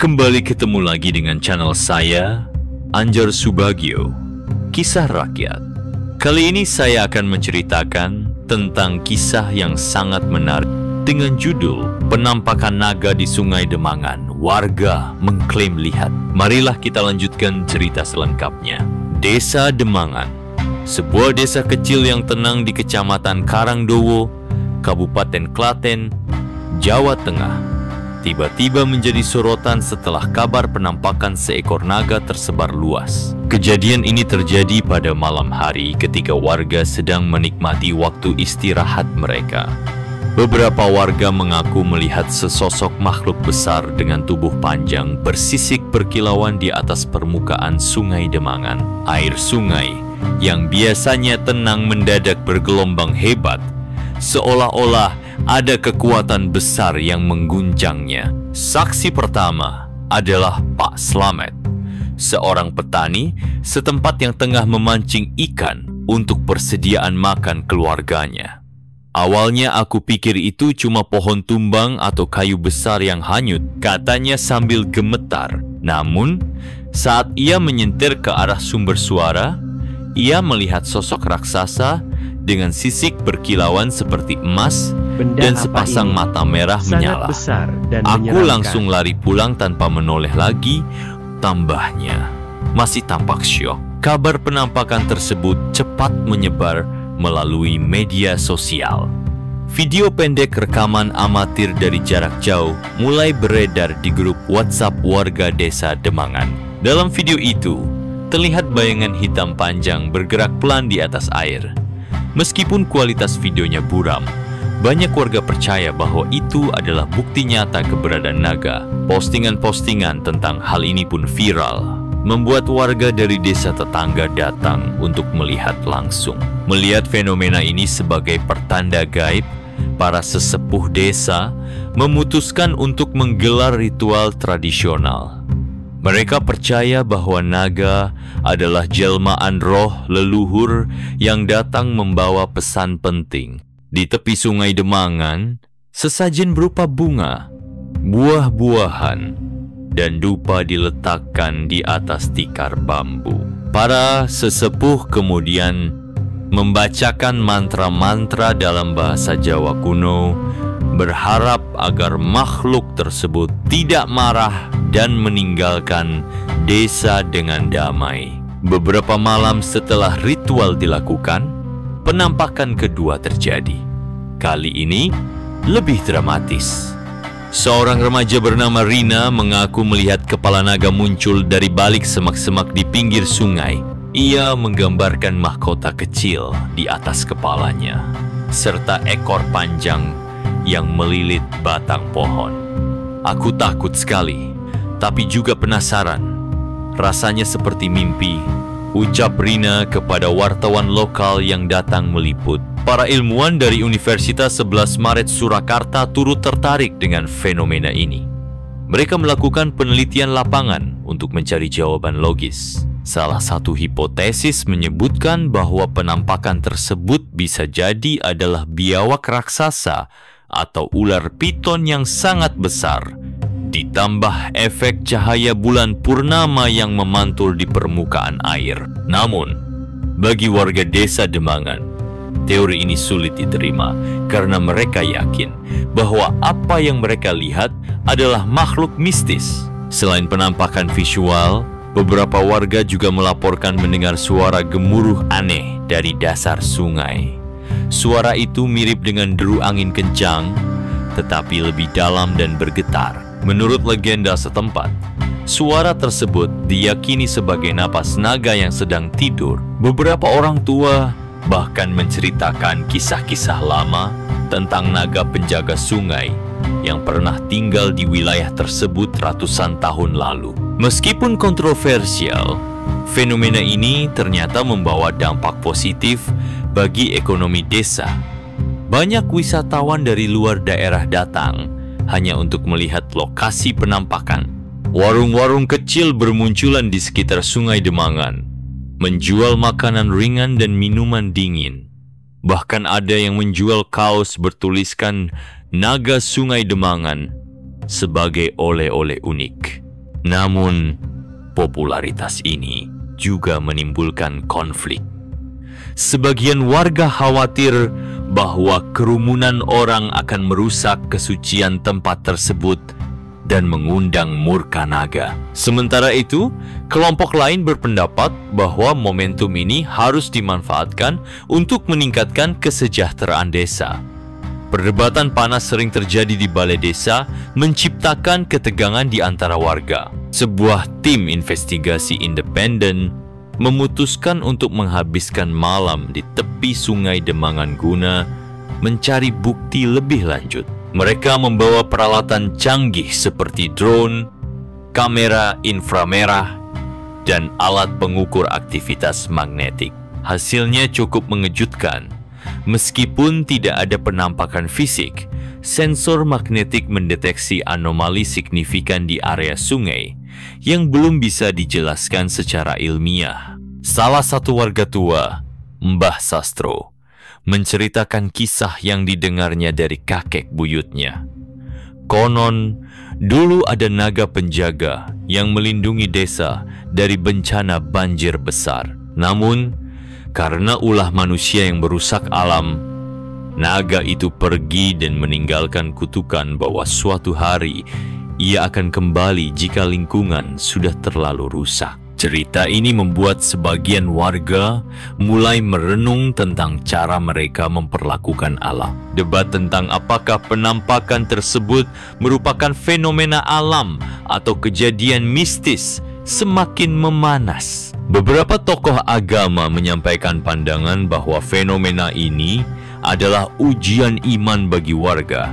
Kembali ketemu lagi dengan channel saya, Anjar Subagio, Kisah Rakyat. Kali ini saya akan menceritakan tentang kisah yang sangat menarik dengan judul Penampakan Naga di Sungai Demangan. Warga mengklaim lihat. Marilah kita lanjutkan cerita selengkapnya. Desa Demangan, sebuah desa kecil yang tenang di Kecamatan Karangdowo, Kabupaten Klaten, Jawa Tengah, tiba-tiba menjadi sorotan setelah kabar penampakan seekor naga tersebar luas. Kejadian ini terjadi pada malam hari ketika warga sedang menikmati waktu istirahat mereka. Beberapa warga mengaku melihat sesosok makhluk besar dengan tubuh panjang bersisik berkilauan di atas permukaan Sungai Demangan. Air sungai yang biasanya tenang mendadak bergelombang hebat, seolah-olah ada kekuatan besar yang mengguncangnya. Saksi pertama adalah Pak Slamet, seorang petani setempat yang tengah memancing ikan untuk persediaan makan keluarganya. Awalnya aku pikir itu cuma pohon tumbang atau kayu besar yang hanyut, katanya sambil gemetar. Namun, saat ia menyentir ke arah sumber suara, ia melihat sosok raksasa dengan sisik berkilauan seperti emas dan sepasang mata merah menyala. Aku langsung lari pulang tanpa menoleh lagi. Tambahnya, masih tampak syok. Kabar penampakan tersebut cepat menyebar melalui media sosial. Video pendek rekaman amatir dari jarak jauh mulai beredar di grup WhatsApp warga desa Demangan. Dalam video itu, terlihat bayangan hitam panjang bergerak pelan di atas air. Meskipun kualitas videonya buram, banyak warga percaya bahwa itu adalah bukti nyata keberadaan naga. Postingan-postingan tentang hal ini pun viral, membuat warga dari desa tetangga datang untuk melihat langsung. Melihat fenomena ini sebagai pertanda gaib, para sesepuh desa memutuskan untuk menggelar ritual tradisional. Mereka percaya bahwa naga adalah jelmaan roh leluhur yang datang membawa pesan penting. Di tepi Sungai Demangan, sesajen berupa bunga, buah-buahan, dan dupa diletakkan di atas tikar bambu. Para sesepuh kemudian membacakan mantra-mantra dalam bahasa Jawa kuno, berharap agar makhluk tersebut tidak marah dan meninggalkan desa dengan damai. Beberapa malam setelah ritual dilakukan, penampakan kedua terjadi. Kali ini lebih dramatis. Seorang remaja bernama Rina mengaku melihat kepala naga muncul dari balik semak-semak di pinggir sungai. Ia menggambarkan mahkota kecil di atas kepalanya, serta ekor panjang yang melilit batang pohon. Aku takut sekali, tapi juga penasaran. Rasanya seperti mimpi, ucap Rina kepada wartawan lokal yang datang meliput. Para ilmuwan dari Universitas 11 Maret Surakarta turut tertarik dengan fenomena ini. Mereka melakukan penelitian lapangan untuk mencari jawaban logis. Salah satu hipotesis menyebutkan bahwa penampakan tersebut bisa jadi adalah biawak raksasa atau ular piton yang sangat besar, ditambah efek cahaya bulan purnama yang memantul di permukaan air. Namun, bagi warga desa Demangan, teori ini sulit diterima karena mereka yakin bahwa apa yang mereka lihat adalah makhluk mistis. Selain penampakan visual, beberapa warga juga melaporkan mendengar suara gemuruh aneh dari dasar sungai. Suara itu mirip dengan deru angin kencang, tetapi lebih dalam dan bergetar. Menurut legenda setempat, suara tersebut diyakini sebagai napas naga yang sedang tidur. Beberapa orang tua bahkan menceritakan kisah-kisah lama tentang naga penjaga sungai yang pernah tinggal di wilayah tersebut ratusan tahun lalu. Meskipun kontroversial, fenomena ini ternyata membawa dampak positif bagi ekonomi desa. Banyak wisatawan dari luar daerah datang hanya untuk melihat lokasi penampakan. Warung-warung kecil bermunculan di sekitar Sungai Demangan, menjual makanan ringan dan minuman dingin. Bahkan ada yang menjual kaos bertuliskan Naga Sungai Demangan sebagai oleh-oleh unik. Namun, popularitas ini juga menimbulkan konflik. Sebagian warga khawatir bahwa kerumunan orang akan merusak kesucian tempat tersebut dan mengundang murka naga. Sementara itu, kelompok lain berpendapat bahwa momentum ini harus dimanfaatkan untuk meningkatkan kesejahteraan desa. Perdebatan panas sering terjadi di balai desa, menciptakan ketegangan di antara warga. Sebuah tim investigasi independen memutuskan untuk menghabiskan malam di tepi Sungai Demangan guna mencari bukti lebih lanjut. Mereka membawa peralatan canggih seperti drone, kamera inframerah, dan alat pengukur aktivitas magnetik. Hasilnya cukup mengejutkan. Meskipun tidak ada penampakan fisik, sensor magnetik mendeteksi anomali signifikan di area sungai yang belum bisa dijelaskan secara ilmiah. Salah satu warga tua, Mbah Sastro, menceritakan kisah yang didengarnya dari kakek buyutnya. Konon, dulu ada naga penjaga yang melindungi desa dari bencana banjir besar. Namun, karena ulah manusia yang merusak alam, naga itu pergi dan meninggalkan kutukan bahwa suatu hari ia akan kembali jika lingkungan sudah terlalu rusak. Cerita ini membuat sebagian warga mulai merenung tentang cara mereka memperlakukan alam. Debat tentang apakah penampakan tersebut merupakan fenomena alam atau kejadian mistis semakin memanas. Beberapa tokoh agama menyampaikan pandangan bahwa fenomena ini adalah ujian iman bagi warga,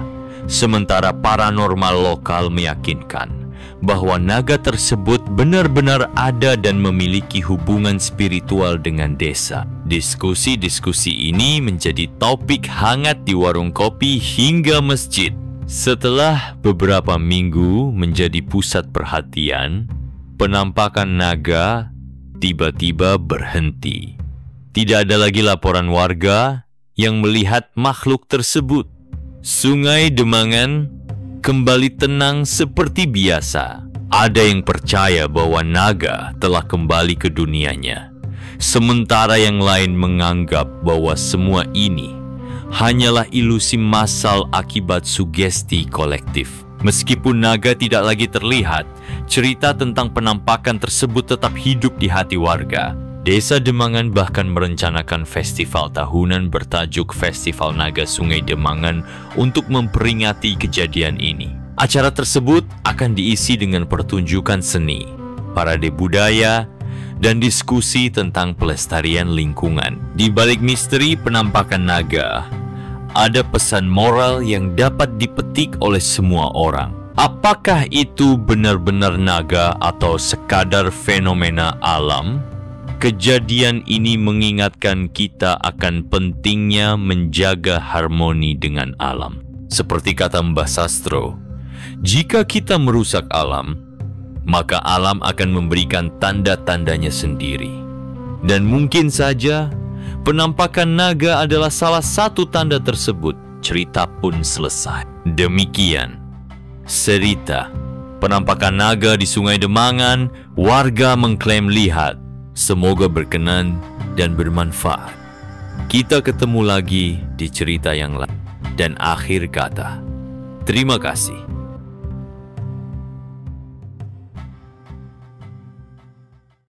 sementara paranormal lokal meyakinkan bahwa naga tersebut benar-benar ada dan memiliki hubungan spiritual dengan desa. Diskusi-diskusi ini menjadi topik hangat di warung kopi hingga masjid. Setelah beberapa minggu menjadi pusat perhatian, penampakan naga tiba-tiba berhenti. Tidak ada lagi laporan warga yang melihat makhluk tersebut. Sungai Demangan kembali tenang seperti biasa. Ada yang percaya bahwa naga telah kembali ke dunianya, sementara yang lain menganggap bahwa semua ini hanyalah ilusi massal akibat sugesti kolektif. Meskipun naga tidak lagi terlihat, cerita tentang penampakan tersebut tetap hidup di hati warga. Desa Demangan bahkan merencanakan festival tahunan bertajuk Festival Naga Sungai Demangan untuk memperingati kejadian ini. Acara tersebut akan diisi dengan pertunjukan seni, parade budaya, dan diskusi tentang pelestarian lingkungan. Di balik misteri penampakan naga, ada pesan moral yang dapat dipetik oleh semua orang. Apakah itu benar-benar naga atau sekadar fenomena alam? Kejadian ini mengingatkan kita akan pentingnya menjaga harmoni dengan alam. Seperti kata Mbah Sastro, jika kita merusak alam, maka alam akan memberikan tanda-tandanya sendiri. Dan mungkin saja penampakan naga adalah salah satu tanda tersebut. Cerita pun selesai. Demikian cerita penampakan naga di Sungai Demangan. Warga mengklaim lihat. Semoga berkenan dan bermanfaat. Kita ketemu lagi di cerita yang lain. Dan akhir kata, terima kasih.